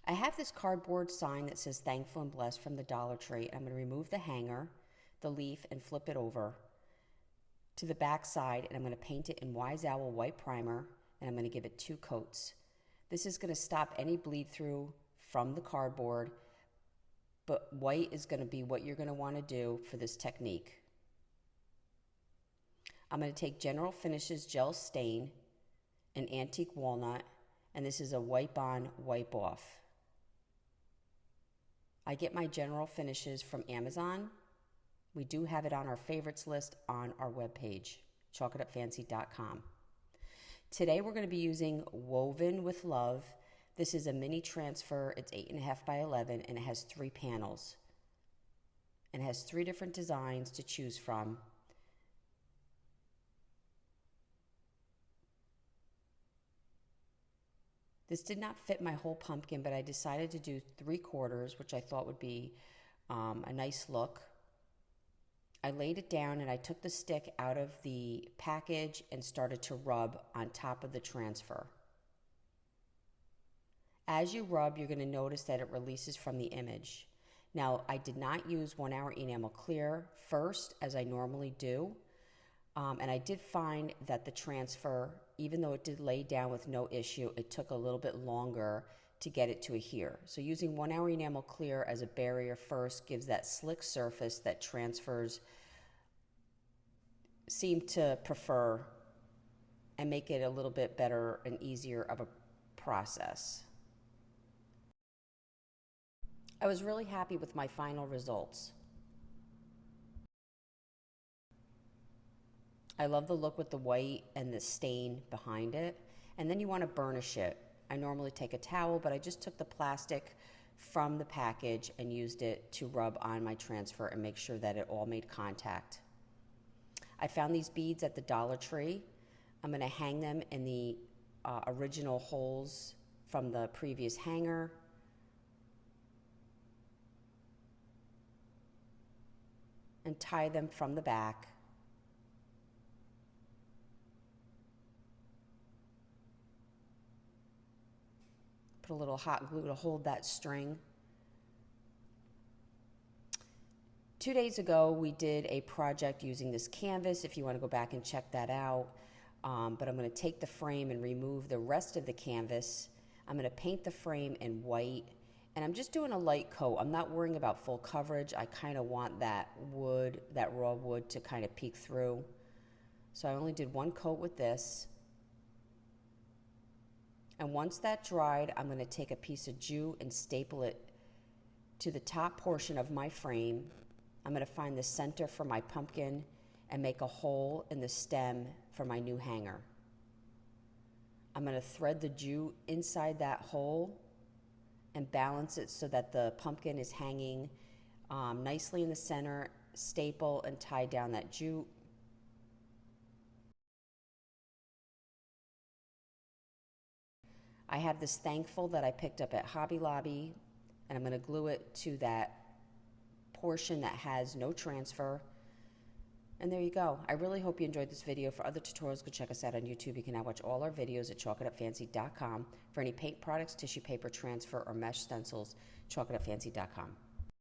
I have this cardboard sign that says Thankful and Blessed from the Dollar Tree. I'm going to remove the hanger, the leaf, and flip it over to the back side, and I'm going to paint it in Wise Owl white primer, and I'm going to give it 2 coats. This is going to stop any bleed through from the cardboard, but white is going to be what you're going to want to do for this technique. I'm going to take General Finishes Gel Stain and Antique Walnut, and this is a wipe on, wipe off. I get my General Finishes from Amazon. We do have it on our favorites list on our webpage, chalkitupfancy.com. Today we're going to be using Woven with Love. This is a mini transfer. It's 8.5 by 11, and it has 3 panels. And it has 3 different designs to choose from. This did not fit my whole pumpkin, but I decided to do 3/4, which I thought would be a nice look. I laid it down and I took the stick out of the package and started to rub on top of the transfer. As you rub, you're going to notice that it releases from the image. Now, I did not use 1 Hour Enamel Clear first, as I normally do. And I did find that the transfer, even though it did lay down with no issue, it took a little bit longer to get it to adhere. So using 1 Hour Enamel Clear as a barrier first gives that slick surface that transfers seem to prefer and make it a little bit better and easier of a process. I was really happy with my final results. I love the look with the white and the stain behind it. And then you want to burnish it. I normally take a towel, but I just took the plastic from the package and used it to rub on my transfer and make sure that it all made contact. I found these beads at the Dollar Tree. I'm going to hang them in the original holes from the previous hanger. And tie them from the back. Put a little hot glue to hold that string. 2 days ago, we did a project using this canvas, if you want to go back and check that out. But I'm going to take the frame and remove the rest of the canvas. I'm going to paint the frame in white, and I'm just doing a light coat. I'm not worrying about full coverage. I kind of want that wood, that raw wood, to kind of peek through. So I only did 1 coat with this. And once that dried, I'm going to take a piece of jute and staple it to the top portion of my frame. I'm going to find the center for my pumpkin and make a hole in the stem for my new hanger. I'm going to thread the jute inside that hole and balance it so that the pumpkin is hanging nicely in the center, staple and tie down that jute. I have this Thankful that I picked up at Hobby Lobby, and I'm going to glue it to that portion that has no transfer. And there you go. I really hope you enjoyed this video. For other tutorials, go check us out on YouTube. You can now watch all our videos at chalkitupfancy.com. For any paint products, tissue paper transfer, or mesh stencils, chalkitupfancy.com.